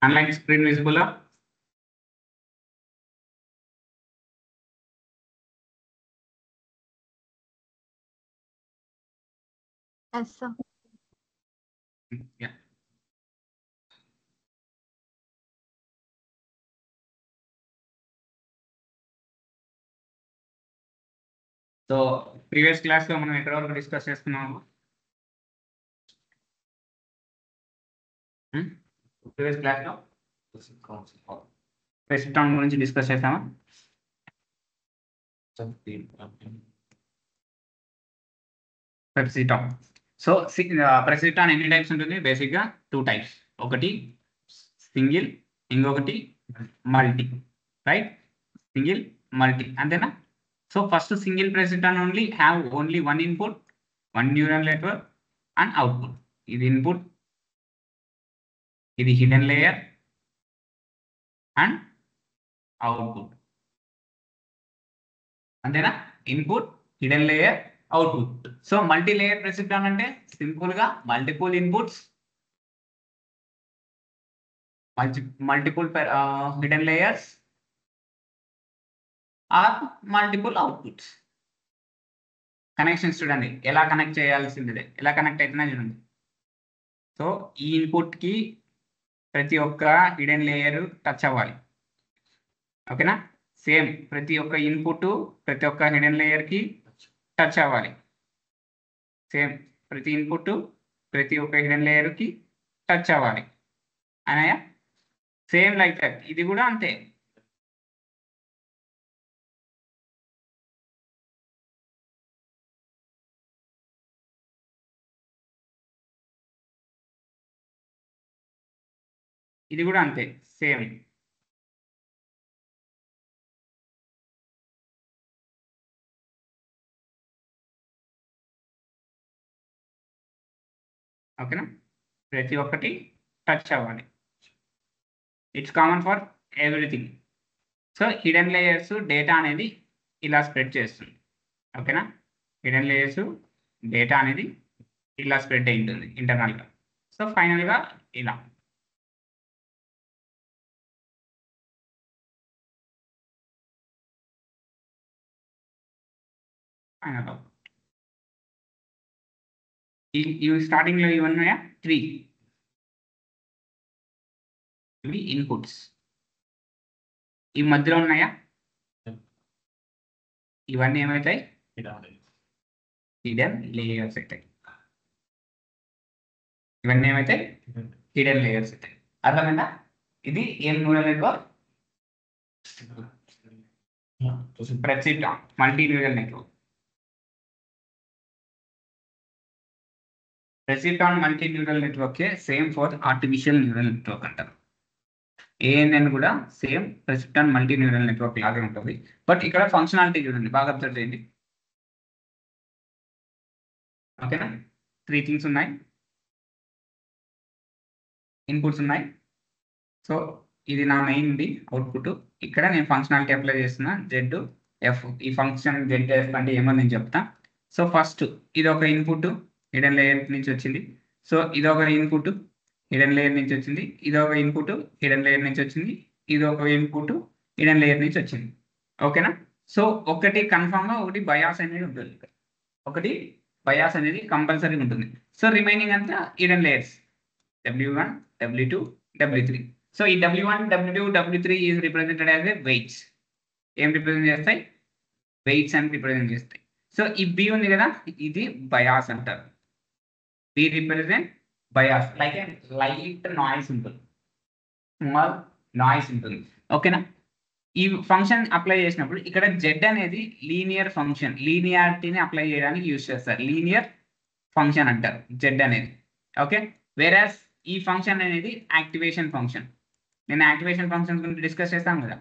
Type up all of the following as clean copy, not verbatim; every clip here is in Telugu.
Online screen visible? Yes, sir. Yeah. So previous class లో మనం ఎక్కడ వరకు డిస్కస్ చేసుకున్నాము? ప్రీవియస్ క్లాస్ లో ప్రెసిటాన్ గురించి డిస్కస్ చేసామా? ప్రెసిటాన్. సో ప్రెసిటాన్ ఎన్ని టైప్స్ ఉంటుంది? బేసిక్ గా 2 టైప్స్. ఒకటి సింగిల్, ఇంకొకటి మల్టీ. రైట్? సింగిల్, మల్టీ, అంతేనా? So first single perceptron only have only one input, one neural network and output. ఇది ఇన్పుట్, ఇది హిడెన్ లేయర్ అండ్ అవుట్పుట్. అంతేనా? Input, hidden layer, output. So multi layer perceptron అంటే సింపుల్ గా multiple inputs, multiple hidden layers or multiple outputs. Connections చూడండి ఎలా కనెక్ట్ చేయాల్సిందే, ఎలా కనెక్ట్ అవుతున్నా చూడండి. సో ఈ ఇన్పుట్ కి ప్రతి ఒక్క హిడెన్ లేయర్ టచ్ అవ్వాలి. ఓకేనా? సేమ్ ప్రతి ఒక్క ఇన్పుట్ ప్రతి ఒక్క హిడెన్ లేయర్ కి టచ్ అవ్వాలి. సేమ్ ప్రతి ఇన్పుట్ ప్రతి ఒక్క హిడెన్ లేయర్ కి టచ్ అవ్వాలి. అన్నయ్య సేమ్ లైక్ దట్ ఇది కూడా అంతే. ఇది కూడా అంతే సేమ్. ఓకేనా? ప్రతి ఒక్కటి టచ్ అవ్వాలి. It's common for everything. So hidden layers data అనేది ఇలా స్ప్రెడ్ చేస్తుంది. ఓకేనా? హిడెన్ లేయర్స్ డేటా అనేది ఇలా స్ప్రెడ్ అయి ఉంటుంది ఇంటర్నల్గా. సో ఫైనల్గా ఇలా. ఫైనల్ ఇవి స్టార్టింగ్లో ఇవన్నాయా 3 ఇవి ఇన్పుట్స్. ఈ మధ్యలో ఉన్నాయా ఇవన్నీ ఏమవుతాయి? హిడెన్ లేయర్స్ అవుతాయి. ఇవన్నీ ఏమైతే హిడెన్ లేయర్స్ అవుతాయి. అర్థమైందా? ఇది ఏం neural network? Perceptron multi neural network. Perceptron multi neural network same for artificial neural network అంటారు. ఏఎన్ఎన్ కూడా same perceptron multi neural network లాగే ఉంటుంది. బట్ ఇక్కడ ఫంక్షనాలిటీ చూడండి, బాగా అబ్జర్వ్ చేయండి. ఓకేనా? 3 థింగ్స్ ఉన్నాయి. ఇన్పుట్స్ ఉన్నాయి. సో ఇది నా మెయిన్ ది అవుట్పుట్. ఇక్కడ నేను ఫంక్షనాలిటీ అప్లై చేస్తున్నా జెడ్ ఎఫ్. ఈ ఫంక్షన్ జెడ్ ఎఫ్ అంటే ఏమో నేను చెప్తా. సో ఫస్ట్ ఇది ఒక ఇన్పుట్ హిడెన్ లేయర్ నుంచి వచ్చింది. సో ఇది ఒక ఇన్పుట్ హిడెన్ లేయర్ నుంచి వచ్చింది. ఇది ఒక ఇన్పుట్ హిడెన్ లేయర్ నుంచి వచ్చింది. ఇది ఒక ఇన్పుట్ హిడెన్ లేయర్ నుంచి వచ్చింది. ఓకేనా? సో ఒకటి కన్ఫామ్ గా ఒకటి బయాస్ అనేది ఉంటుంది. ఒకటి బయాస్ అనేది కంపల్సరీ ఉంటుంది. సో రిమైనింగ్ అంతా hidden layers W1, W2, W3. So ఈ W1, W2, W3 is represented as a weights. ఏం రిప్రజెంట్ చేస్తాయి? వెయిట్స్ అని రిప్రజెంట్ చేస్తాయి. సో ఈ బి ఉంది కదా, ఇది బయాస్ అంటారు. B represent bias like light noise ఉంటుంది, స్మాల్ నాయిస్ ఉంటుంది. ఓకేనా? ఈ ఫంక్షన్ అప్లై చేసినప్పుడు ఇక్కడ జెడ్ అనేది లీనియర్ ఫంక్షన్, లీనియారిటీని అప్లై చేయడానికి యూజ్ చేస్తారు. లీనియర్ ఫంక్షన్ అంటారు జెడ్ అనేది. ఓకే? వేరాస్ ఈ ఫంక్షన్ అనేది యాక్టివేషన్ ఫంక్షన్. నేను యాక్టివేషన్ ఫంక్షన్ గురించి డిస్కస్ చేస్తాను కదా,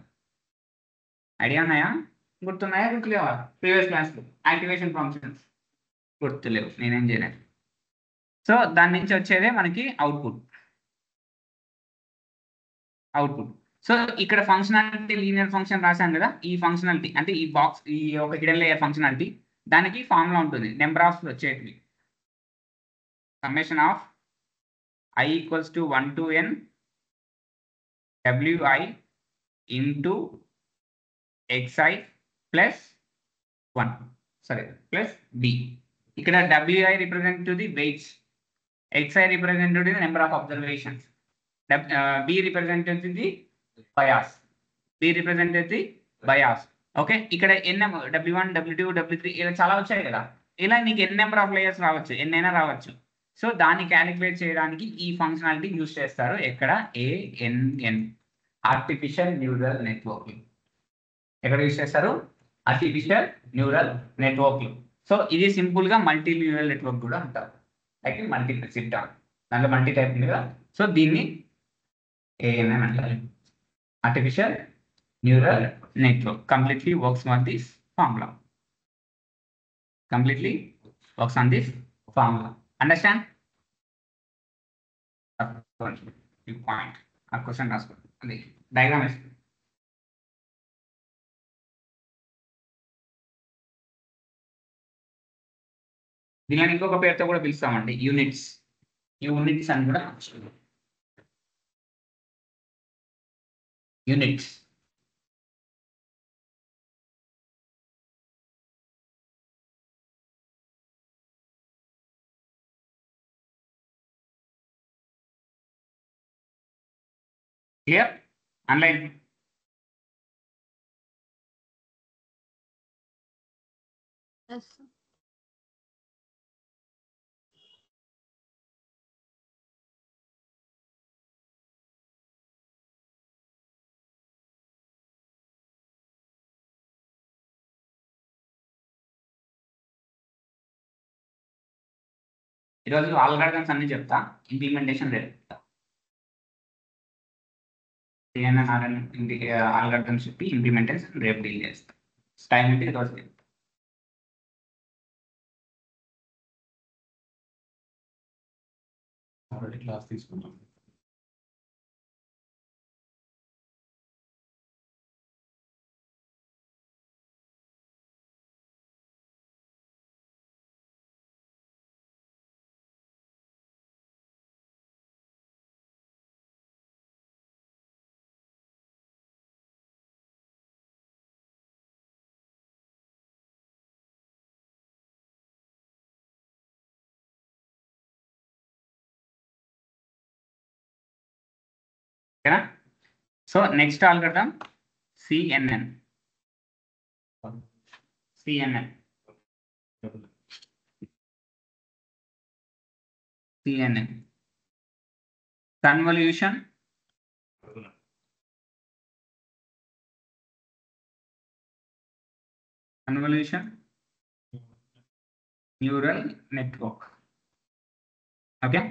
ఐడియా ఉన్నాయా? గుర్తున్నాయా? గుర్తులేవా? ప్రీవియస్ క్లాస్లో యాక్టివేషన్ ఫంక్షన్స్ గుర్తులేవు, నేనేం చేయలేదు. సో దాని నుంచి వచ్చేదే మనకి అవుట్పుట్. సో ఇక్కడ ఫంక్షనాలిటీ లీనియర్ ఫంక్షన్ రాశాం కదా, ఈ ఫంక్షనాలిటీ అంటే ఈ బాక్స్ ఈ ఒక హిడెన్ లేయర్ ఫంక్షనాలిటీ దానికి ఫార్ములా ఉంటుంది. నెంబర్ ఆఫ్ వచ్చేటివి summation of i = 1 to n wi into xi plus 1 sorry plus b. ఇక్కడ wi represent to the weights, xi represent to the number of observations, b represent to the bias, okay. ఇక్కడ ఎన్ w1 w2 w3 ఇలా చాలా వచ్చాయి కదా, ఇలా నీకు ఎన్ నెంబర్ ఆఫ్ లేయర్స్ రావచ్చు, ఎన్నైనా రావచ్చు. సో దాన్ని క్యాలిక్యులేట్ చేయడానికి ఈ ఫంక్షనాలిటీ యూజ్ చేస్తారు. ఎక్కడ ANN, ఆర్టిఫిషియల్ న్యూరల్ నెట్వర్క్. ఎక్కడ యూజ్ చేస్తారు? Artificial neural network. సో ఇది సింపుల్ గా మల్టీ న్యూరల్ నెట్వర్క్ కూడా అంటారు, అయితే మల్టీప్లెక్స్ దాంట్లో మల్టీ టైప్ ఉంది కదా. సో దీన్ని ANN అంటారు, artificial neural network. Completely works on this formula. Understand? You point. A question asked. Diagram is. దీనిని ఇంకొక పేరుతో కూడా పిలుస్తామండి, యూనిట్స్ అని కూడా. Units clear? Online. Yes, sir. ఈరోజు ఆల్గరిథమ్స్ అన్ని చెప్తా, ఇంప్లిమెంటేషన్ రేపు చెప్తా. ఆల్గరిథమ్స్ చెప్పి ఇంప్లిమెంటేషన్ రేపు డీల్ చేస్తా. టైం అంటే ఈరోజు చెప్తా. క్లాస్ తీసుకున్నాం. ఓకేనా? So next algorithm CNN. Convolution neural network. Okay,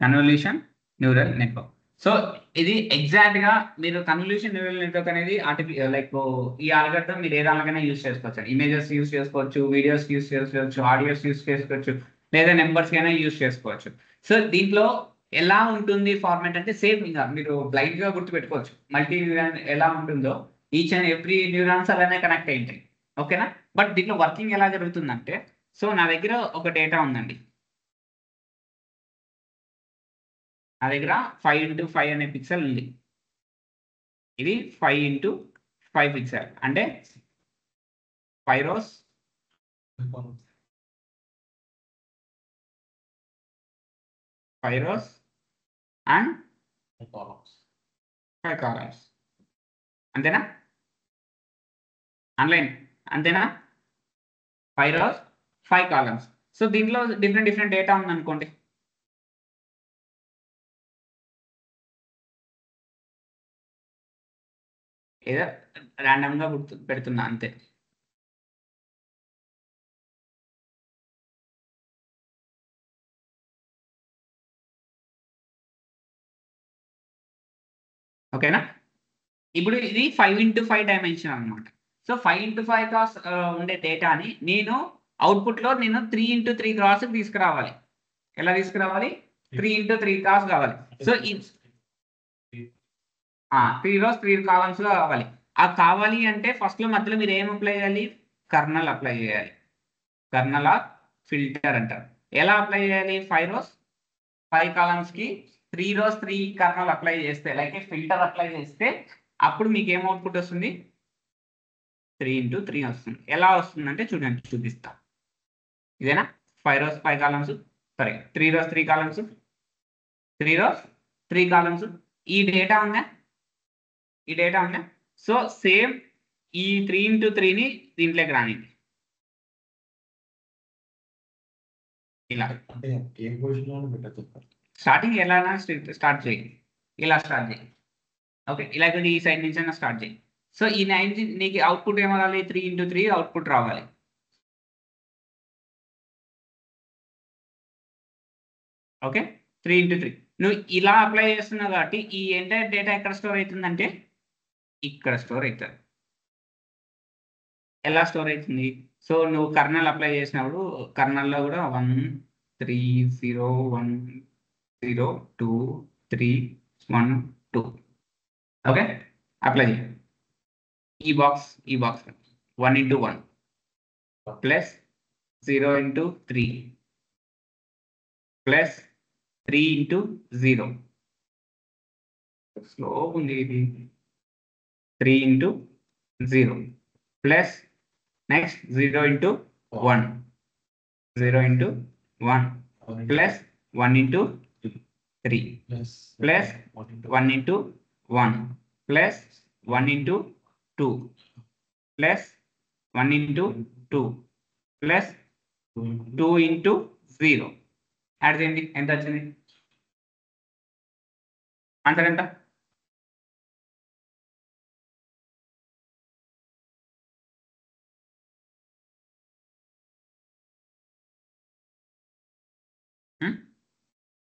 convolution neural network. So ఇది ఎగ్జాక్ట్ గా మీరు కన్వల్యూషన్ న్యూరల్ నెట్వర్క్ అనేది ఈ ఆల్గరిథం మీరు ఏ దానికైనా యూజ్ చేసుకోవచ్చు. ఇమేజెస్ యూజ్ చేసుకోవచ్చు, వీడియోస్ యూజ్ చేసుకోవచ్చు, ఆడియోస్ యూజ్ చేసుకోవచ్చు, లేదా నెంబర్స్ కైనా యూజ్ చేసుకోవచ్చు. సో దీంట్లో ఎలా ఉంటుంది ఫార్మాట్ అంటే సేమ్, ఇంకా మీరు బ్లైండ్ గా గుర్తుపెట్టుకోవచ్చు. మల్టీ న్యూరాన్ ఎలా ఉంటుందో ఈచ్ అండ్ ఎవ్రీ న్యూరాన్స్ అలానే కనెక్ట్ అయి ఉంటాయి. ఓకేనా? బట్ దీంట్లో వర్కింగ్ ఎలా జరుగుతుందంటే, సో నా దగ్గర ఒక డేటా ఉందండి, నా దగ్గర 5x5 అనే పిక్సెల్ ఉంది. ఇది 5x5 పిక్సెల్ అంటే 5 rows, 5 rows and 5 columns. అంతేనా? ఆన్లైన్ అంతేనా? 5 rows 5 columns. సో దీంట్లో డిఫరెంట్ డేటా ఉందనుకోండి, ఏదో ర్యాండమ్ గా పెడుతున్నా అంతే. ఓకేనా? ఇప్పుడు ఇది 5x5 డైమెన్షన్ అనమాట. సో 5x5 క్రాస్ ఉండే డేటాని నేను అవుట్పుట్ లో 3x3 క్రాస్ తీసుకురావాలి. ఎలా తీసుకురావాలి? 3x3 క్రాస్ కావాలి. సో 3 rows 3 columns లో కావాలి. ఆ కావాలి అంటే ఫస్ట్ లో మధ్యలో మీరు ఏం అప్లై చేయాలి? కర్నల్ అప్లై చేయాలి. కర్నల్ ఆఫ్ ఫిల్టర్ అంటారు. ఎలా అప్లై చేయాలి? 5 rows 5 columns కి 3 rows 3 కర్నల్ అప్లై చేస్తే లైక్ ఫిల్టర్ అప్లై చేస్తే అప్పుడు మీకు ఏం అవుట్పుట్ వస్తుంది 3 into 3 వస్తుంది. ఎలా వస్తుందంటే చూడండి చూపిస్తా. ఇదేనా 5 rows 5 columns, sorry 3 rows 3 columns, 3 rows 3 columns. ఈ డేటా ఉందా సో సేమ్ ఈ 3 into 3ని దీంట్లోకి రానివ్వండి ఇలా స్టార్టింగ్ ఎలా స్టార్ట్ చేయి ఇలా స్టార్ట్ చేయి ఓకే ఇలా ఈ సైడ్ నుంచి అయినా స్టార్ట్ చేయి. సో ఈ 9 నీకు అవుట్పుట్ ఏం రావాలి 3 into 3 అవుట్పుట్ రావాలి. ఓకే 3 into 3 నువ్వు ఇలా అప్లై చేస్తున్నావు కాబట్టి ఈ ఎంటైర్ డేటా ఎక్కడ స్టోర్ అవుతుందంటే ఇక్కడ స్టోర్ అవుతుంది. ఎలా స్టోర్ అవుతుంది సో నువ్వు కర్నల్ అప్లై చేసినప్పుడు కర్నల్లో కూడా 1 3 0 1 0 2 3 1 2 ఓకే అప్లై చేయి. ఈ box 1 into 1 plus 0 into 3 plus 3 into 0 slow ఉంది ఇది 3 into 0 plus next 0 into 1 0 into 1 plus 1 into 3 plus 1 into 1 plus 1 into 2 plus 1 into 2 plus 2 into 0 add చేయండి ఎంత వచ్చింది ఆన్సర్ ఎంత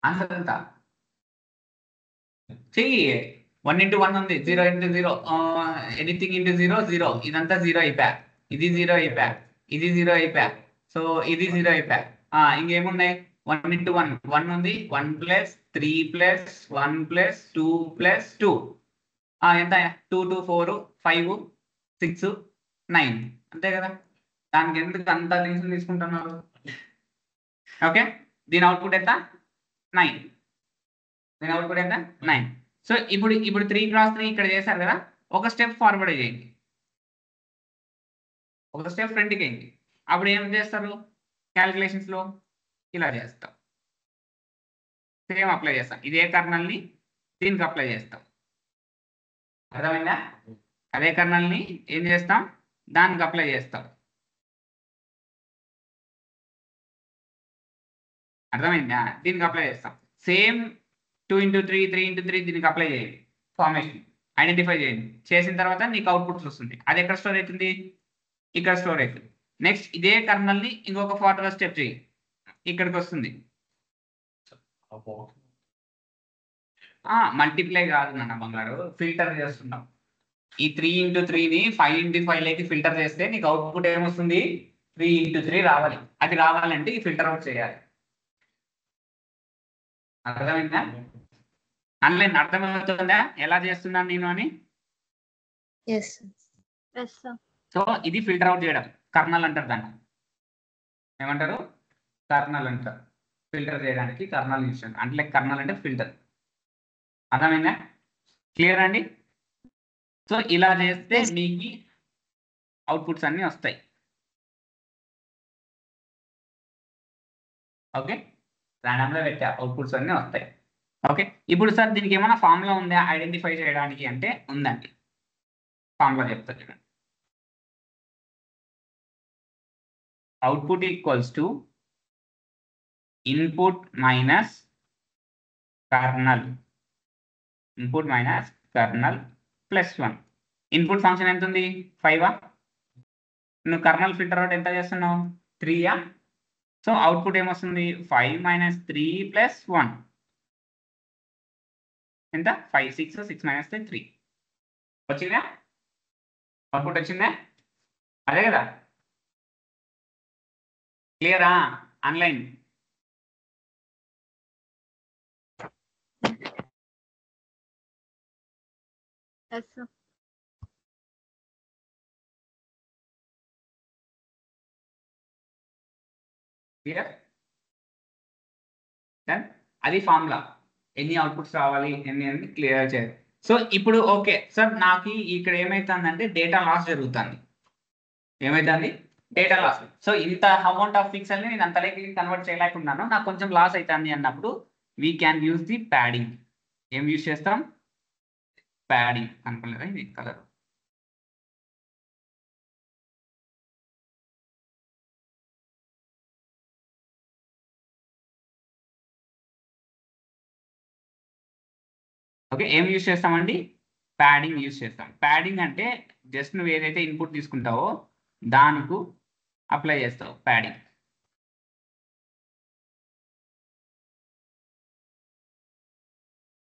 ఆన్సర్ ఎంత చెయ్యి 1 into 1 ఉంది 0 into 0 ఎనీథింగ్ into 0 0 ఇదంతా 0 అయిపోయా ఇది 0 అయిపోయా ఇది 0 అయిపోయా సో ఇది 0 అయిపోయా ఇంకేమున్నాయి 1 into 1 1 ఉంది 1 ప్లస్ 3 ప్లస్ 1 ప్లస్ 2 ప్లస్ 2 ఎంత 2 2 4 5 6 9 అంతే కదా దానికి ఎందుకు అంత రీజన్ తీసుకుంటున్నారు ఓకే దీని అవుట్పుట్ ఎంత 9 దీని అవుట్పుట్ ఎంత 9 సో ఇప్పుడు 3 cross 3 ఇక్కడ చేశారు కదా ఒక స్టెప్ ఫార్వర్డ్ చేయండి ఒక స్టెప్ ఫ్రంట్కి వేయండి అప్పుడు ఏం చేస్తారు క్యాలిక్యులేషన్స్ లో ఇలా చేస్తాం సేమ్ అప్లై చేస్తాం ఇదే కర్నల్ని దీనికి అప్లై చేస్తాం అర్థమైందా అదే కర్నల్ని ఏం చేస్తాం దానికి అప్లై చేస్తాం అర్థమైందా దీనికి అప్లై చేస్తాం సేమ్ 2 into 3 3 into 3 దీనికి అప్లై చేయండి ఫార్మేషన్ ఐడెంటిఫై చేయండి చేసిన తర్వాత నీకు అవుట్పుట్స్ వస్తుంది అది ఎక్కడ స్టోర్ అవుతుంది ఇక్కడ స్టోర్ అవుతుంది నెక్స్ట్ ఇదే కర్నల్ని ఇంకొక ఫార్వర్డ్ స్టెప్ చేయి ఇక్కడికి వస్తుంది మల్టిప్లై కాదు నాన్న బంగారు ఫిల్టర్ చేస్తున్నాం ఈ 3 into 3ని 5 into 5 లోకి ఫిల్టర్ చేస్తే నీకు అవుట్పుట్ ఏమొస్తుంది 3 into 3 రావాలి అది రావాలంటే ఈ ఫిల్టర్ అవుట్ చేయాలి అర్థమైందా ఆన్లైన్ అర్థమవుతుందా ఎలా చేస్తున్నాను నేను అని సో ఇది ఫిల్టర్ అవుట్ చేయడం కర్నల్ అంటారు దాన్ని ఏమంటారు కర్నల్ అంటారు ఫిల్టర్ చేయడానికి కర్నల్ యూస్ అంటే కర్నల్ అంటే ఫిల్టర్ అర్థమైందా క్లియర్ అండి సో ఇలా చేస్తే మీకు అవుట్పుట్స్ అన్నీ వస్తాయి ఓకే ర్యాండమ్గా పెట్టా అవుట్పుట్స్ అన్నీ వస్తాయి ఓకే ఇప్పుడు సార్ దీనికి ఏమైనా ఫార్ములా ఉందా ఐడెంటిఫై చేయడానికి అంటే ఉందండి ఫార్ములా చెప్తా చూడండి output equals to input minus colonel input minus colonel plus 1 input function ఎంత ఉంది 5 నువ్వు కర్నల్ ఫిల్టర్ అవుట్ ఎంత చేస్తున్నావు 3 సో అవుట్పుట్ ఏమొస్తుంది 5 minus 3 plus 1 ఎంత 5 6 6 minus 3 వచ్చిందా అవుట్పుట్ వచ్చిందా అదే కదా క్లియరా ఆన్లైన్ క్లియర్ అది ఫార్ములా ఎన్ని అవుట్పుట్స్ రావాలి ఎన్ని అని క్లియర్ చేయాలి. సో ఇప్పుడు ఓకే సార్, నాకు ఇక్కడ ఏమైతుందంటే డేటా లాస్ జరుగుతుంది. ఏమైతుంది? Data loss. సో ఇంత అమౌంట్ ఆఫ్ పిక్సెల్ని నేను అంతలోకి కన్వర్ట్ చేయలేకున్నాను, నాకు కొంచెం లాస్ అవుతుంది అన్నప్పుడు we can use the padding. ఏం యూజ్ చేస్తాం? ప్యాడింగ్. అనుకోలేదా ఇది కలర్? ఓకే, ఏం యూజ్ చేస్తామండి? ప్యాడింగ్ యూజ్ చేస్తాం. ప్యాడింగ్ అంటే జస్ట్ నువ్వు ఏదైతే ఇన్పుట్ తీసుకుంటావో దానికి అప్లై చేస్తావు ప్యాడింగ్.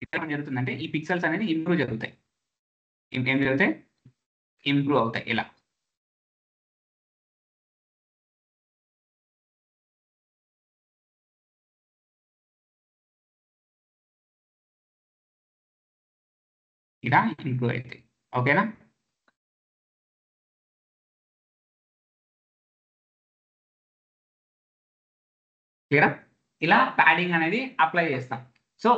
ఇక్కడ ఏం జరుగుతుందంటే ఈ పిక్సెల్స్ అనేది ఇంప్రూవ్ జరుగుతాయి. ఏం జరుగుతాయి? ఇంప్రూవ్ అవుతాయి. ఇలా ఇలా ఇంప్రూవ్ అవుతాయి. ఓకేనా? క్లియరా? ఇలా ప్యాడింగ్ అనేది అప్లై చేస్తాం. సో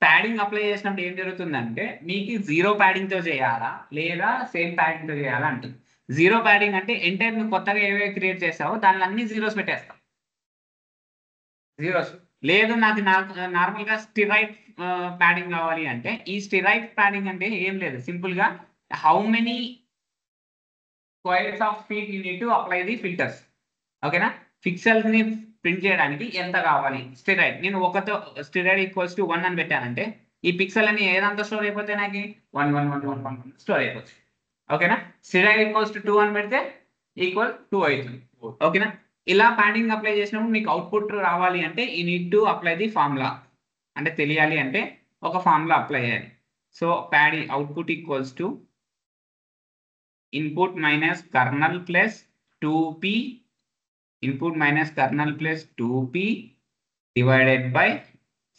ప్యాడింగ్ అప్లై చేసినప్పుడు ఏం జరుగుతుందంటే మీకు 0 ప్యాడింగ్ తో చేయాలా లేదా సేమ్ ప్యాడింగ్ తో చేయాలా అంటే, 0 ప్యాడింగ్ అంటే ఎంటైర్ నువ్వు కొత్తగా ఏవే క్రియేట్ చేస్తావో దానిలో అన్ని జీరోస్ పెట్టేస్తాం. జీరోస్. లేదు నాకు నార్మల్ గా స్టిరైట్ ప్యాడింగ్ కావాలి అంటే, ఈ స్టిరైట్ ప్యాడింగ్ అంటే ఏం లేదు, సింపుల్ గా how many squares of feet you need to apply the filters. ఓకేనా? పిక్సెల్స్ ని ప్రింట్ చేయడానికి ఎంత కావాలి? స్టిరైడ్. నేను ఒకతో స్టిరైడ్ ఈక్వల్స్ టు 1 అని పెట్టానంటే ఈ పిక్సెల్ అని ఏదంతా స్టోర్ అయిపోతే నాకు 1 1 1 1 1 స్టోర్ అయిపోతుంది. ఓకేనా? స్టిరైడ్ ఈక్వల్స్ టు 2 అని పెడితే ఈక్వల్ 2 అవుతుంది. ఓకేనా? ఇలా ప్యాడింగ్ అప్లై చేసినప్పుడు మీకు అవుట్పుట్ రావాలి అంటే ఈ need to apply the formula. అంటే తెలియాలి అంటే ఒక ఫార్ములా అప్లై చేయాలి. So padding output equals to input minus kernel plus 2p, input minus kernel plus 2p divided by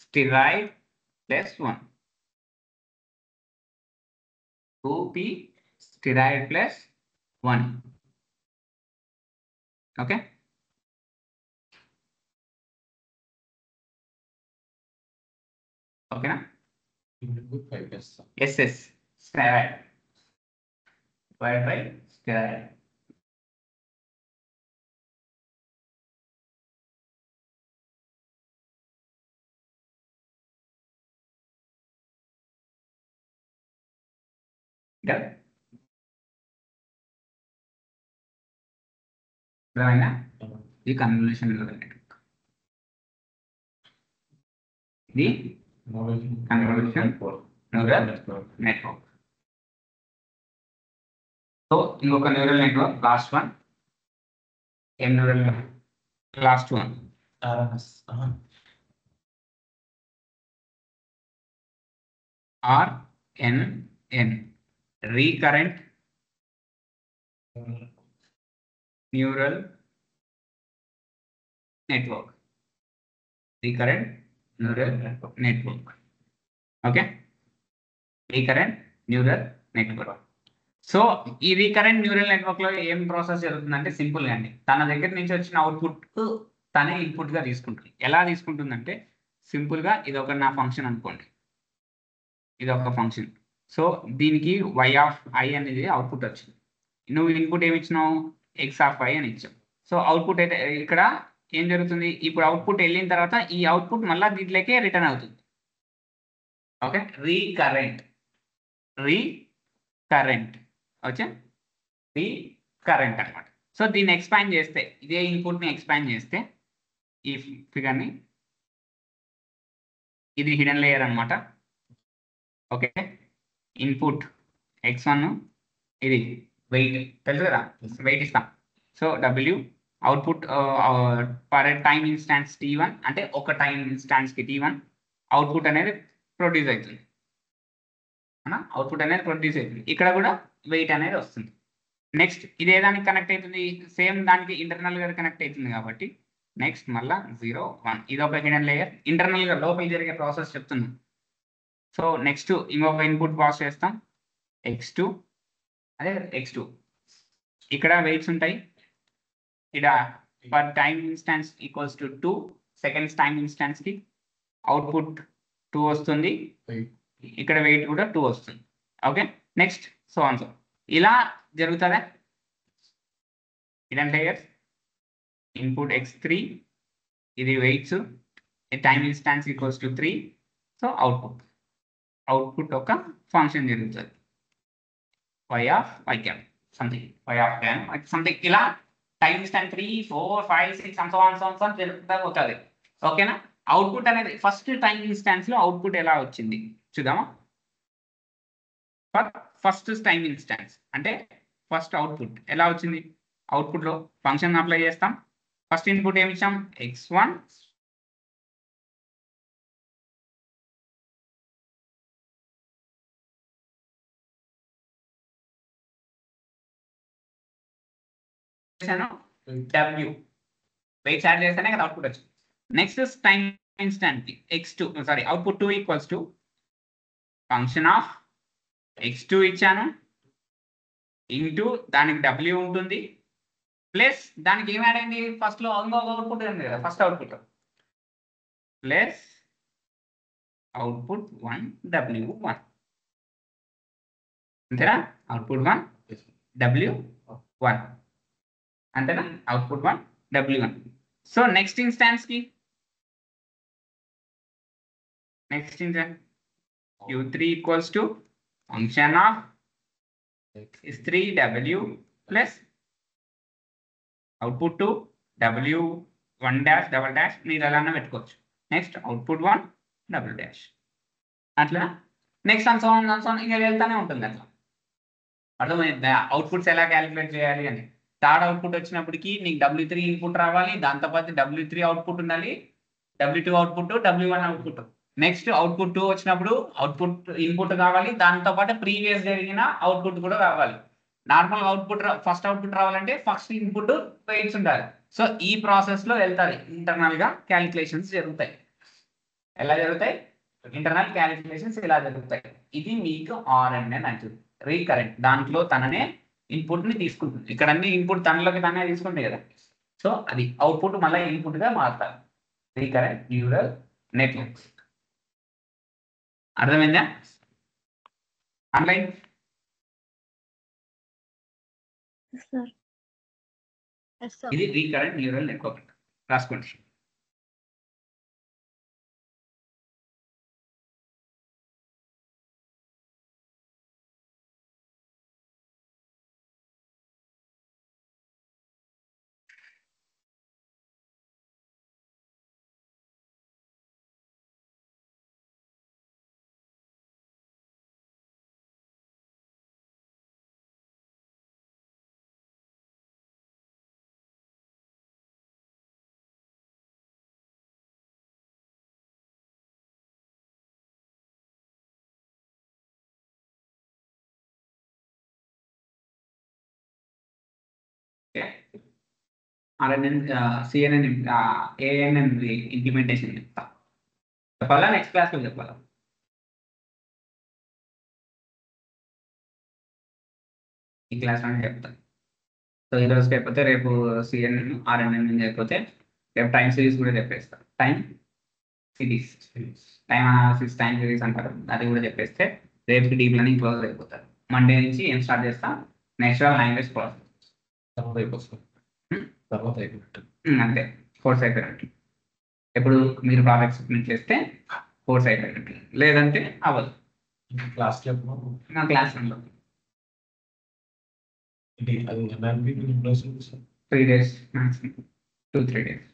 steroid plus 1. 2p steroid plus 1. Okay. Okay. Yes, yes. Steroid divided by steroid. Yeah. The convolution neural network. The convolution neural network. So ఇంకొక న్యూరల్ నెట్వర్క్ లాస్ట్ వన్. ఏం neural network? Last one RNN, recurrent neural network. Recurrent neural network. Okay. Recurrent neural network. So ఈ రీకరెంట్ న్యూరల్ నెట్వర్క్ లో ఏం ప్రాసెస్ జరుగుతుందంటే సింపుల్ గా అండి, తన దగ్గర నుంచి వచ్చిన అవుట్పుట్ తనే ఇన్పుట్ గా తీసుకుంటుంది. ఎలా తీసుకుంటుందంటే సింపుల్ గా ఇది ఒక నా ఫంక్షన్ అనుకోండి, ఇది ఒక ఫంక్షన్. సో దీనికి y(i) అనేది అవుట్పుట్ వచ్చింది. నువ్వు ఇన్పుట్ ఏమి ఇచ్చినావు? x(i) అని ఇచ్చావు. సో అవుట్పుట్ అయితే ఇక్కడ ఏం జరుగుతుంది? ఇప్పుడు అవుట్పుట్ వెళ్ళిన తర్వాత ఈ అవుట్పుట్ మళ్ళీ దీంట్లోకే రిటర్న్ అవుతుంది. ఓకే. రీకరెంట్ ఓకే, రీకరెంట్ అనమాట. సో దీన్ని ఎక్స్పాండ్ చేస్తే, ఇదే ఇన్పుట్ని ఎక్స్పాండ్ చేస్తే ఈ ఫిగర్ని, ఇది హిడెన్ లేయర్ అనమాట. ఓకే. ఇన్పుట్ x1, ఇది వెయిట్ తెలుసు కదా, వెయిట్ ఇస్తాం. So w output per time instance t1 అంటే ఒక టైం ఇన్స్టాన్స్కి t1 అవుట్పుట్ అనేది ప్రొడ్యూస్ అవుతుంది. అవుట్పుట్ అనేది ప్రొడ్యూస్ అవుతుంది. ఇక్కడ కూడా వెయిట్ అనేది వస్తుంది. నెక్స్ట్ ఇది ఏ దానికి కనెక్ట్ అవుతుంది? సేమ్ దానికి ఇంటర్నల్ గా కనెక్ట్ అవుతుంది కాబట్టి నెక్స్ట్ మళ్ళా 0 1 ఇది ఒక హిడెన్ లేయర్. ఇంటర్నల్ గా లోపల జరిగే ప్రాసెస్ చెప్తున్నాం. సో నెక్స్ట్ ఇంకొక ఇన్పుట్ పాస్ చేస్తాం x2, అదే x2. ఇక్కడ వెయిట్స్ ఉంటాయి. ఇక్కడ per time instance equals to 2 seconds time instance కి అవుట్పుట్ 2 వస్తుంది, ఇక్కడ వెయిట్ కూడా 2 వస్తుంది. ఓకే, నెక్స్ట్ సో ఇలా జరుగుతుందా? ఇదంటే ఇన్పుట్ x3, ఇది weights, time instance equals to 3. So output ఒక ఫంక్షన్ జరుగుతుంది y of y cap something, y of something, ఇలా time instance 3, 4, 5, 6 and so on జరుగుతూ పోతుంది. ఓకేనా? అవుట్పుట్ అనేది ఫస్ట్ టైం ఇన్స్టాన్స్ లో అవుట్పుట్ ఎలా వచ్చింది చూద్దామా? ఫస్ట్ టైం ఇన్స్టాన్స్ అంటే ఫస్ట్ అవుట్పుట్ ఎలా వచ్చింది? అవుట్పుట్ లో ఫంక్షన్ అప్లై చేస్తాం. ఫస్ట్ ఇన్పుట్ ఏమి ఇచ్చాం? x1 w వెయిట్స్ యాడ్ చేస్తేనే కదా అవుట్పుట్ వచ్చింది. Next time instant x2 sorry output 2 equals to function of x2 ఇచ్చాను ఇంటూ దానికి w ఉంటుంది ప్లస్ దానికి ఏం యాడ్ అయింది? ఫస్ట్ లో ఇంకొక అవుట్పుట్ ఉంది కదా, first output plus output 1 w1 అంతేనా? అవుట్పుట్ 1 w1 అంతేనా? Output 1 w1. So next instance కి q3 equals to function of x3w plus output 2 w1 dash double dash మీరు ఎలా పెట్టుకోవచ్చు. నెక్స్ట్ అవుట్పుట్ 1 డబుల్ డాష్ అట్లా నెక్స్ట్ అన్సోన్ ఇంకా వెళ్తానే ఉంటుంది. అట్లా అర్థమైంది అవుట్పుట్స్ ఎలా క్యాలిక్యులేట్ చేయాలి అని. థర్డ్ అవుట్పుట్ వచ్చినప్పటికి నీకు w3 ఇన్పుట్ రావాలి, దాంతోపాటు w3 అవుట్పుట్ ఉండాలి, w2 output, w1 output. Next output 2 వచ్చినప్పుడు అవుట్పుట్ ఇన్పుట్ కావాలి, దాంతోపాటు ప్రీవియస్ జరిగిన అవుట్పుట్ కూడా కావాలి. నార్మల్ అవుట్పుట్ ఫస్ట్ అవుట్పుట్ రావాలంటే ఫస్ట్ ఇన్పుట్ వెయిట్స్ ఉండాలి. సో ఈ ప్రాసెస్ లో వెళ్తాయి ఇంటర్నల్ గా క్యాలిక్యులేషన్స్ జరుగుతాయి. ఎలా జరుగుతాయి? ఇంటర్నల్ క్యాలిక్యులేషన్స్ ఇలా జరుగుతాయి. ఇది మీకు RNN అంటుంది, రీకరెంట్. దాంట్లో తననే ఇన్పుట్ ని తీసుకుంటుంది. ఇక్కడ అన్ని ఇన్పుట్ తనలోకి తనే తీసుకుంది కదా. సో అది అవుట్పుట్ మళ్ళీ ఇన్పుట్ గా మారుతారు. Recurrent neural network. అర్థమైందా? ఆన్లైన్ ఇది రీకరెంట్ న్యూరల్ నెట్వర్క్. రాసుకోండి. RNN CNN ANN ఇంప్లిమెంటేషన్ చెప్తా. చెప్పాలా నెక్స్ట్ క్లాస్ లో చెప్పాలా? ఈ క్లాస్ లోనే చెప్తాను. సో ఈ రోజుకి అయిపోతే రేపు CNN RNN అయిపోతే రేపు టైం సిరీస్ కూడా చెప్పేస్తా. Time series, time analysis, time series అంటారు, అది కూడా చెప్పేస్తే రేపుకి డీప్ లెర్నింగ్ క్లోజ్ అయిపోతారు. మండే నుంచి ఏం స్టార్ట్ చేస్తా? నేచురల్ లాంగ్వేజ్ ప్రాసెస్ తర్వాత అయిపోయినట్టు. అంతే, కోర్స్ అయిపోయినట్టు. ఎప్పుడు మీరు ప్రాజెక్ట్ సబ్మిట్ చేస్తే కోర్స్ అయిపోయినట్టు, లేదంటే అవ్వదు. క్లాస్ నా క్లాస్ లో 3 days maximum, 2-3 days.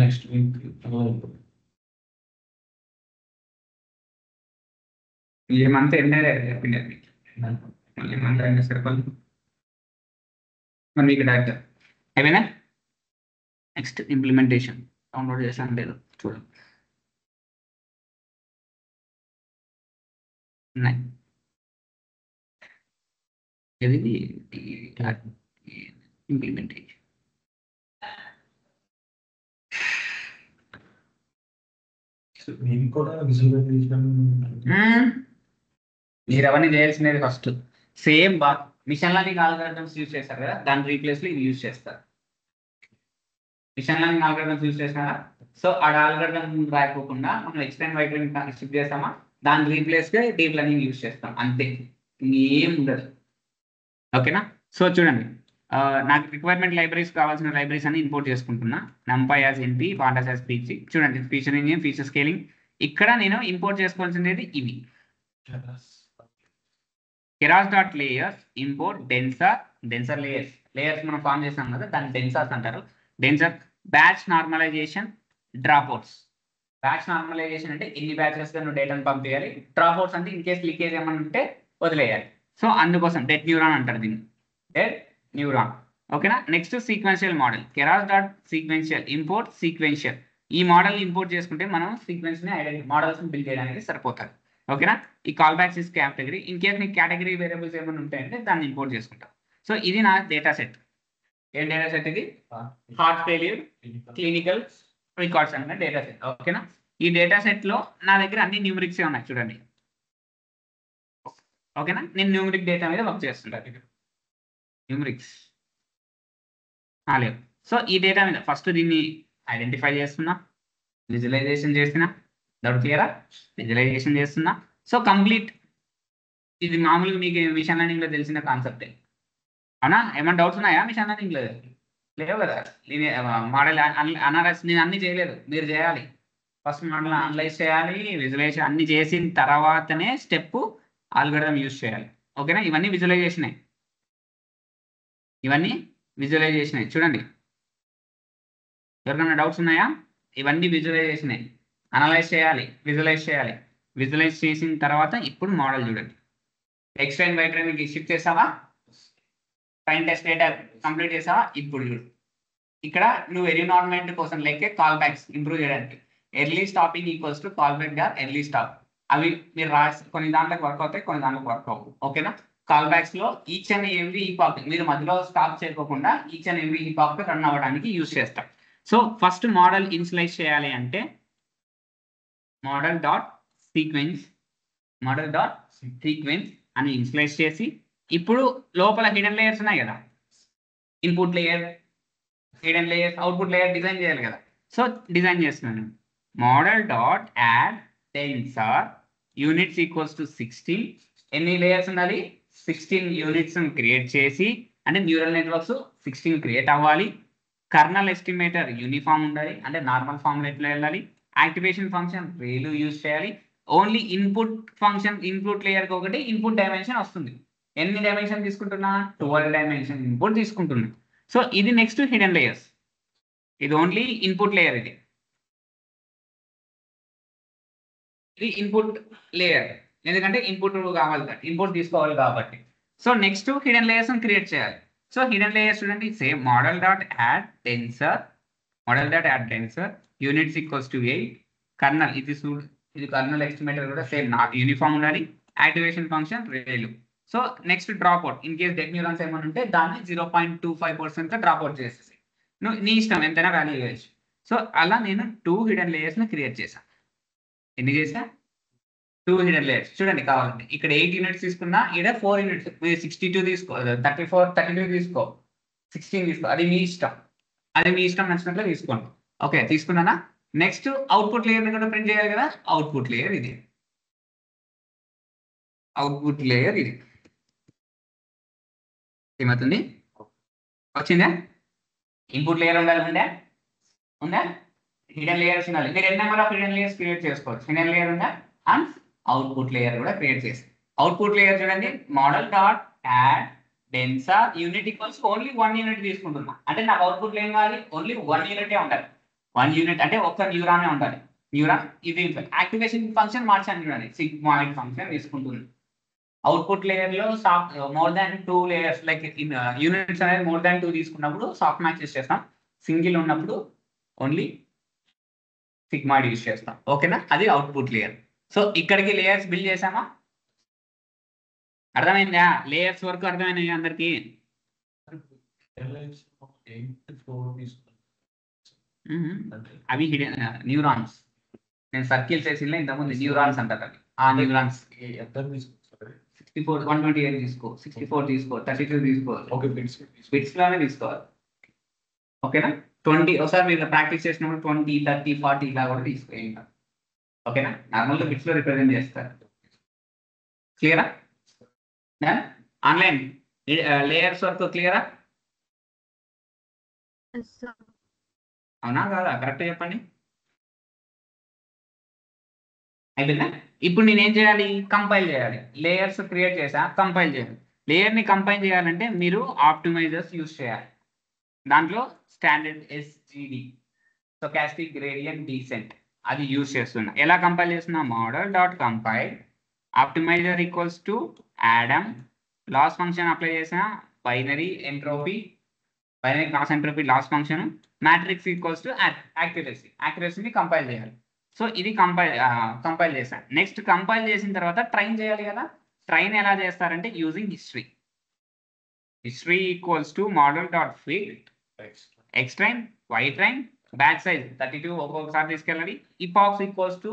Next week ఈ మంత్ ఎండ్ చెప్పింది. మళ్ళీ మంత్ ఎండ్ సరిపోదు. మరి మీకు డైరెక్ట్ అయిపోయినా? నెక్స్ట్ ఇంప్లిమెంటేషన్ డౌన్లోడ్ చేశాను లేదు చూడండి. ఇది ఇంప్లిమెంటేషన్. నేను కూడా విజువలైజేషన్ మీరు అవన్నీ చేయాల్సినది first same machine learning algorithms use చేస్తారు కదా, దాని రీప్లేస్ లో ఇది యూజ్ చేస్తారు. మిషన్ లెర్నింగ్ ఆల్గరిథమ్స్ యూజ్ చేసినారా? సో ఆ ఆల్గరిథం రాయకోకుండా మనం ఎక్స్ప్లెయిన్ వైట్ షిఫ్ట్ చేస్తామా, దాని రీప్లేస్ గా డీప్ లెర్నింగ్ యూజ్ చేస్తాం అంతే, ఏం ఉండదు. ఓకేనా? సో చూడండి, నాకు రిక్వైర్మెంట్ లైబ్రరీస్ కావాల్సిన లైబ్రరీస్ అని ఇంపోర్ట్ చేసుకుంటున్నా. NumPy as NP, Pandas as PC. చూడండి, ఫీచర్ ఇంజిన్, ఫీచర్ స్కేలింగ్. ఇక్కడ నేను ఇంపోర్ట్ చేసుకోవాల్సింది ఇవి. keras.layers ఇంపోర్ట్ డెన్సర్ లేయర్స్ మనం ఫామ్ చేసాం కదా, దాన్ని డెన్సర్స్ అంటారు. Dense batch normalization, dropouts. Batch normalization అంటే ఎన్ని బ్యాచెస్ నువ్వు డేటాను పంపించాలి, డ్రాప్అవుట్స్ అంటే ఇన్ కేస్ లీకేజ్ ఏమైనా ఉంటే వదిలేయాలి. సో అందుకోసం డెడ్ న్యూరాన్ అంటారు దీన్ని, డెడ్ న్యూరాన్. ఓకేనా? Next sequential model, keras.sequential import sequential. ఈ మోడల్ ఇంపోర్ట్ చేసుకుంటే మనం సీక్వెన్స్ ని మోడల్స్ బిల్డ్ చేయడానికి సరిపోతుంది. ఓకేనా? ఈ call backs is category. In case నీకు కేటగిరీ వేరియబుల్స్ ఏమైనా ఉంటాయంటే దాన్ని ఇంపోర్ట్ చేసుకుంటాం. సో ఇది నా డేటా సెట్. ఏం డేటా సెట్ ఇది? హార్ట్ ఫెయిల్యూర్ క్లినికల్ రికార్డ్స్ అనే డేటా సెట్. ఓకేనా? ఈ డేటా సెట్ లో నా దగ్గర అన్ని న్యూమరిక్స్ ఉన్నాయి చూడండి. ఓకేనా? నేను న్యూమరిక్ డేటా మీద వర్క్ చేస్తుంటాను. న్యూమరిక్స్ లేవు. సో ఈ డేటా మీద ఫస్ట్ దీన్ని ఐడెంటిఫై చేస్తున్నా, విజువలైజేషన్ చేస్తున్నా. డౌట్ క్లియరా? విజువలైజేషన్ చేస్తున్నా. సో కంప్లీట్ ఇది మామూలుగా మీకు మిషన్ లెర్నింగ్ లో తెలిసిన కాన్సెప్టే అవునా? ఏమైనా డౌట్స్ ఉన్నాయా మిషన్ లెర్నింగ్ లో? లేవు కదా. మోడల్ అనాలైజ్ నేను అన్ని చేయలేదు, మీరు చేయాలి. ఫస్ట్ మోడల్ అనలైజ్ చేయాలి, విజువలైజేషన్ అన్ని చేసిన తర్వాతనే స్టెప్ ఆల్గరిథం యూజ్ చేయాలి. ఓకేనా? ఇవన్నీ విజువలైజేషనే, ఇవన్నీ విజువలైజేషనే. చూడండి, ఎవరికైనా డౌట్స్ ఉన్నాయా? ఇవన్నీ విజువలైజేషనే. అనలైజ్ చేయాలి, విజువలైజ్ చేయాలి. విజువలైజ్ చేసిన తర్వాత ఇప్పుడు మోడల్ చూడండి. ఎక్స్టెండ్ బై ట్రైనింగ్ షిఫ్ట్ చేసావా, ట్రైన్ టెస్ట్ డేటా కంప్లీట్ చేసావా, ఇప్పుడు చూడు. ఇక్కడ నువ్వు ఎన్విరాన్మెంట్ కోసం లెక్కే కాల్ బ్యాక్స్ ఇంప్రూవ్ చేయడానికి early stopping equals to callback dot early stop. అవి మీరు రాసి కొన్ని దాంట్లోకి వర్క్ అవుతాయి, కొన్ని దాంట్లోకి వర్క్ అవ్వవు. ఓకేనా? కాల్ బ్యాక్స్ లో ఈచ్ అండ్ ఎవ్రీ ఈపాక్ మీరు మధ్యలో స్టాప్ చేయకోకుండా ఈచ్ అండ్ ఎవ్రీ ఈపాక్ రన్ అవ్వడానికి యూజ్ చేస్తాం. సో ఫస్ట్ మోడల్ ఇన్స్లైజ్ చేయాలి అంటే model.sequence అని ఇన్స్లైజ్ చేసి, ఇప్పుడు లోపల హిడెన్ లేయర్స్ ఉన్నాయి కదా, input layer, hidden layers, output layer design చేయాలి కదా. సో డిజైన్ చేస్తున్నాను. model.add tensor units equals to 16. ఎన్ని లేయర్స్ ఉండాలి? 16 యూనిట్స్ క్రియేట్ చేసి, అంటే న్యూరల్ నెట్వర్క్స్ 16 క్రియేట్ అవ్వాలి. కర్నల్ ఎస్టిమేటర్ యూనిఫామ్ ఉండాలి, అంటే నార్మల్ ఫామ్ ఎట్లా వెళ్ళాలి. యాక్టివేషన్ ఫంక్షన్ రేలు యూజ్ చేయాలి. ఓన్లీ ఇన్పుట్ ఫంక్షన్, ఇన్పుట్ లేయర్కి ఒకటి ఇన్పుట్ డైమెన్షన్ వస్తుంది. ఎన్ని డైమెన్షన్ తీసుకుంటున్నా? 12 డైమెన్షన్ ఇన్పుట్ తీసుకుంటున్నా. సో ఇది నెక్స్ట్ హిడెన్ లేయర్స్. ఇది ఓన్లీ ఇన్పుట్ లేయర్, ఇది ఇన్పుట్ లేయర్, ఎందుకంటే ఇన్పుట్ కావాలి, ఇన్పుట్ తీసుకోవాలి కాబట్టి. So next hidden layers create చేయాలి. సో హిడెన్ లేయర్స్ చూడండి, same model.add tensor units equals to 8. Kernel ఇది కర్నల్ ఎస్టిమేటర్ కూడా సేమ్ యూనిఫామ్ ఉండాలి. Activation function ReLU. So next dropout, in case dead neurons ఏమైనా ఉంటే దాన్ని 0.25% డ్రాప్ అవుట్ చేసేసి నువ్వు నీ ఇష్టం ఎంతైనా వాల్యూ చేయొచ్చు. సో అలా నేను 2 హిడెన్ లేయర్స్ క్రియేట్ చేశాను. ఎన్ని చేసా? 2 హిడెన్ లేయర్స్. చూడండి, కావాలంటే ఇక్కడ 8 యూనిట్స్ తీసుకున్నా, ఇక్కడ 4 యూనిట్స్, మీరు 62 తీసుకో, 32 తీసుకో, 16 తీసుకో, అది మీ ఇష్టం, నచ్చినట్లు తీసుకోండి. ఓకే, తీసుకున్నానా? నెక్స్ట్ అవుట్పుట్ లేయర్ కూడా ప్రింట్ చేయాలి కదా. అవుట్పుట్ లేయర్ ఇది, ఏమవుతుంది? వచ్చిందా? ఇన్పుట్ లేయర్ ఉందా? హిడెన్ లేయర్స్ ఉండాలి. మీరు ఎన్ని number of hidden layers create చేసుకోవచ్చు. హిడెన్ లేయర్ ఉందా? అండ్ అవుట్పుట్ లేయర్ కూడా క్రియేట్ చేసి, అవుట్పుట్ లేయర్ చూడండి, model.add tensor unit equals only 1 unit తీసుకుంటున్నా. అంటే నాకు అవుట్పుట్ లేయర్ కావాలి, ఓన్లీ 1 యూనిటే ఉండాలి. 1 యూనిట్ అంటే ఒక్క న్యూరానే ఉండాలి. న్యూరాన్ ఇది యాక్టివేషన్ ఫంక్షన్ మార్చాను చూడండి, సిగ్మాయిడ్ ఫంక్షన్ తీసుకుంటుంది. అవుట్పుట్ లేయర్ లో more than 2 layers like units అనేది మోర్ దాన్ 2 తీసుకున్నప్పుడు సాఫ్ట్ మ్యాచ్ యూస్ చేస్తాం. సింగిల్ ఉన్నప్పుడు ఓన్లీ సిగ్మాయిడ్ యూస్ చేస్తాం. ఓకేనా? అది అవుట్పుట్ లేయర్. సో ఇక్కడికి లేయర్స్ బిల్డ్ చేసామా? అర్థమైందా? లేయర్స్ వరకు అర్థమైనాయి అందరికి? అవి న్యూరాన్స్. నేను సర్కిల్స్ వేసిన ఇంతకుముందు న్యూరాన్స్ అంటారు అవి. ఆ న్యూరాన్స్ 64, 128 తీసుకో, 64 తీసుకో, 32 తీసుకో, బిట్స్ లోనే తీసుకోవాలి. ఓకేనా? 20 ఒకసారి మీరు ప్రాక్టీస్ చేసినప్పుడు 20, 30, 40 ఇలా కూడా తీసుకోండి. ఓకేనా? నార్మల్గా బిట్స్లో రిప్రజెంట్ చేస్తారు. క్లియరా? ఆన్లైన్ లేయర్స్ వరకు క్లియరా? Yes, sir. అవునా కాదా? కరెక్ట్ చెప్పండి. అయిపోయిందా? ఇప్పుడు నేను ఏం చేయాలి? కంపైల్ చేయాలి. లేయర్స్ క్రియేట్ చేసా, కంపైల్ చేయాలి. లేయర్ని కంపైల్ చేయాలంటే మీరు ఆప్టిమైజర్స్ యూస్ చేయాలి. దాంట్లో standard SGD, stochastic gradient descent, అది యూస్ చేస్తున్నా. ఎలా కంపైల్ చేస్తున్నా? Model dot compile optimizer equals to Adam, loss function apply చేసిన, binary entropy, binary cross entropy loss function, matrix equals to యాక్యురసీని కంపైల్ చేయాలి. సో ఇది కంపైల్ చేశాను. నెక్స్ట్ కంపైల్ చేసిన తర్వాత ట్రైన్ చేయాలి కదా. ట్రైన్ ఎలా చేస్తారంటే using history equals to model dot field X train, Y train, back size 32 ఒక్కొక్కసారి తీసుకెళ్ళాలి. ఇపాక్స్ ఈక్వల్స్ టు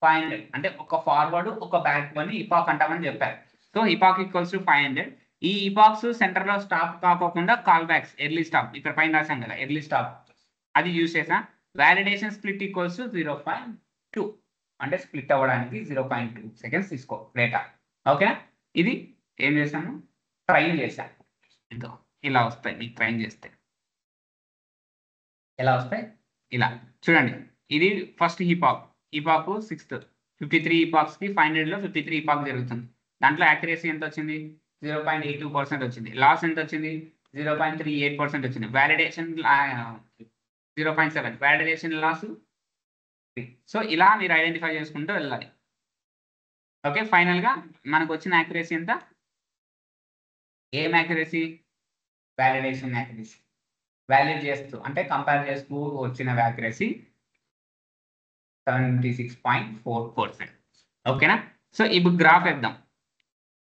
500, అంటే ఒక ఫార్వర్డ్ ఒక బ్యాక్ అని ఇపాక్ అంటామని చెప్పారు. So epoch equals to 500. ఈ ఇపాక్స్ సెంటర్ లో స్టాప్ కాకోకుండా కాల్ బ్యాక్స్, ఎర్లీ స్టాప్, ఇక్కడ పైన రాసాం కదా ఎర్లీ స్టాప్, అది యూజ్ చేసా. వాలిడేషన్ స్ప్లిట్ ఈక్వల్స్ టు 0.2, అంటే స్ప్లిట్ అవ్వడానికి 0.2 సెకండ్స్ తీసుకో డేటా. ఓకే, ఇది ఏం చేసాము? ట్రైన్ చేశాను. ఎంతో ఇలా వస్తాయి మీకు ట్రైన్ చేస్తే. ఎలా వస్తాయి? ఇలా చూడండి. ఇది ఫస్ట్ హిపాక్ 6th 53 హిపాక్స్కి 500లో 53 హిపాక్ జరుగుతుంది. దాంట్లో యాక్యురసీ ఎంత వచ్చింది? 0.82% వచ్చింది. లాస్ ఎంత వచ్చింది? 0.38% వచ్చింది. Validation 0.7, validation loss 3. సో ఇలా మీరు ఐడెంటిఫై చేసుకుంటూ వెళ్ళాలి. ఓకే, ఫైనల్గా మనకు వచ్చిన యాక్యురసీ ఎంత? ఏం యాక్యురసీ? Validation accuracy. వాల్యూట్ చేస్తూ అంటే కంపేర్ చేస్తూ వచ్చిన యాక్యురసీ 76.4%. ఓకేనా? సో ఇప్పుడు గ్రాఫ్ వేద్దాం.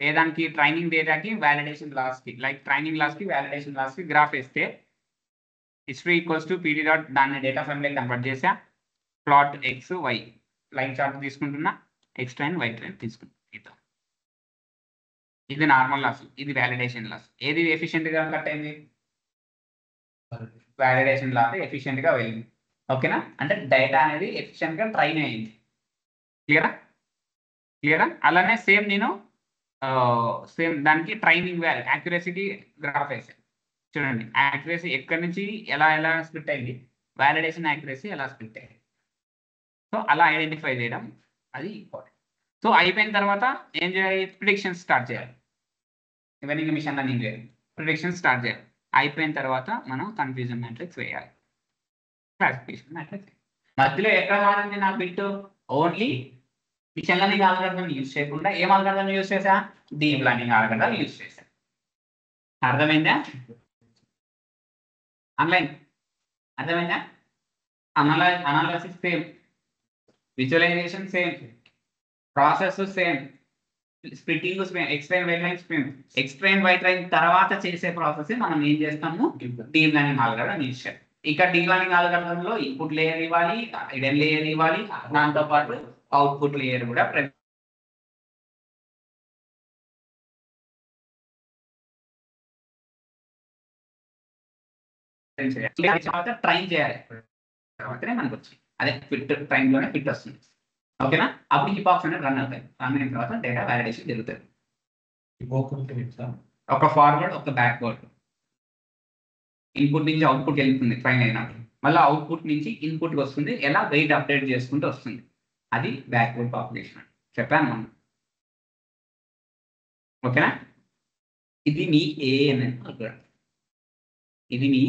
ఏదానికి? ట్రైనింగ్ డేటాకి, వ్యాలిడేషన్ లాస్కి. లైక్ ట్రైనింగ్ లాస్కి, వ్యాలిడేషన్ లాస్కి గ్రాఫ్ వేస్తే history equals to PD dot, దాన్ని డేటా ఫ్రేమ్లో కన్వర్ట్ చేసా. Plot X Y, line chart తీసుకుంటున్నా, ఎక్స్ ట్రైన్ వై ట్రైన్ తీసుకుంటున్నా. ఇది నార్మల్ లాస్, ఇది వ్యాలిడేషన్ లాస్. ఏది ఎఫిషియెంట్గా కట్ అయింది? వ్యాలిడేషన్ లాస్ ఎఫిషియెంట్గా వెళ్ళింది. ఓకేనా? అంటే డేటా అనేది ఎఫిషియెంట్గా ట్రైన్ అయ్యింది. క్లియరా? అలానే సేమ్ నేను సేమ్ దానికి ట్రైనింగ్ యాక్యురసీకి గ్రాఫ్ వేసాను. చూడండి, యాక్యురసీ ఎక్కడి నుంచి ఎలా స్ప్లిట్ అయింది, వ్యాలిడేషన్ యాక్యురసీ ఎలా స్ప్లిట్ అయింది. సో అలా ఐడెంటిఫై చేయడం అది ఇంపార్టెంట్. సో అయిపోయిన తర్వాత ఏం చేయాలి? ప్రిడిక్షన్స్ స్టార్ట్ చేయాలి. ఇవన్నీ మిషన్ లెర్నింగ్ చేయాలి, ప్రిడిక్షన్స్ స్టార్ట్ చేయాలి. అయిపోయిన తర్వాత మనం కన్ఫ్యూజన్ మ్యాట్రిక్స్ వేయాలి, క్లాసిఫికేషన్ మ్యాట్రిక్స్. మధ్యలో ఎక్కడ మారింది నా bit? Only machine learning algorithm use చేయకుండా ఏం ఆల్గరిథం యూజ్ చేసా? డీప్ లెర్నింగ్ ఆల్గరిథం యూజ్ చేసా. అర్థమైందా? ఆన్లైన్ అర్థమైందా? Analysis same, visualization same, process same, splitting same, explain why train same. Explain why train తర్వాత చేసే ప్రాసెస్ మనం ఏం చేస్తాము? డీప్ లెర్నింగ్ ఆల్గరిథం యూజ్ చేయాలి. ఇక్కడ డీప్ లెర్నింగ్ ఆల్గరిథంలో ఇన్పుట్ లేయర్ ఇవ్వాలి, హిడెన్ లేయర్ ఇవ్వాలి, దాంతో పాటు అవుట్పుట్ లేయర్ కూడా ట్రైన్ చేయాలి. తర్వాతనే మనకు వచ్చింది అదే ఫిట్, ట్రైన్ లోనే ఫిట్ వస్తుంది. ఓకేనా? అప్పుడు హిపాక్స్ అనేది రన్ అవుతాయి. రన్ అయిన తర్వాత డేటా వ్యాలిడేషన్ జరుగుతుంది. ఒక ఫార్వర్డ్ ఒక బ్యాక్వర్డ్. ఇన్పుట్ నుంచి అవుట్పుట్ వెళ్తుంది ట్రైన్ అయినప్పుడు, మళ్ళీ అవుట్పుట్ నుంచి ఇన్పుట్ వస్తుంది. ఎలా? వెయిట్ అప్డేట్ చేసుకుంటూ వస్తుంది. అది బ్యాక్వర్డ్ పాపులేషన్ చెప్పాను మనం. ఓకేనా? ఇది మీ ఏఎన్ఎన్ అల్గోరిథం. ఇది మీ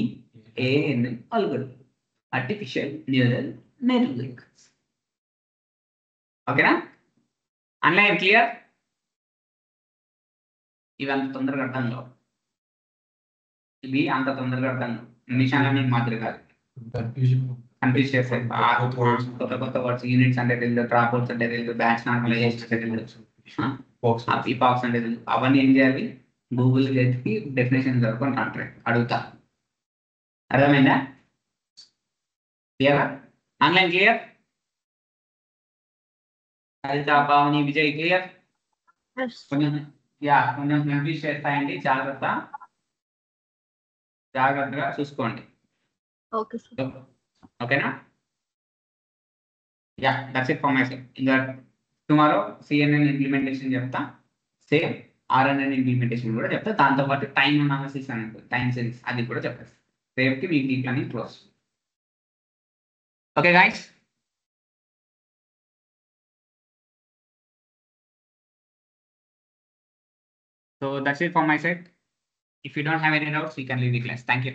ANN algorithm, artificial neural network. ఓకేనా? Online clear? ఇవి అంత తొందరగా అర్థం కావు, ఇవి అంత తొందరగా అర్థం కావు. మిషన్ లెర్నింగ్ మాదిరి కాదు, కన్ఫ్యూజ్ చేస్తాయి. కొత్త వర్డ్స్, యూనిట్స్ అంటే తెలియదు, డ్రాప్ అవుట్స్ అంటే తెలియదు, బ్యాచ్ నార్మలైజేషన్ అంటే తెలియదు, పాక్స్ అంటే తెలియదు. అవన్నీ ఏం చేయాలి? గూగుల్ చేతికి డెఫినేషన్ చదువుకొని అంటారు, అడుగుతా. అర్థమైందా? క్లియరా? Online clear? Haritha, Pavani, Vijay clear? Yes. కొంచెం కన్ఫ్యూజ్ చేస్తాయండి, జాగ్రత్తగా చూసుకోండి. Okay, sir. ఓకేనా? Yeah that's it for my side. ఇంకా టుమారో సిఎన్ఎన్ ఇంప్లిమెంటేషన్ చెప్తా, సేమ్ ఆర్ఎన్ఎన్ ఇంప్లిమెంటేషన్ కూడా చెప్తా, దాంతోపాటు టైం అనాలిసిస్ అనేది టైం సెన్స్ అది కూడా చెప్తాను. రేపుకి మీకు ఈ planning close. Okay guys. So that's it from my side. If you don't have any doubts, you can leave the class. Thank you.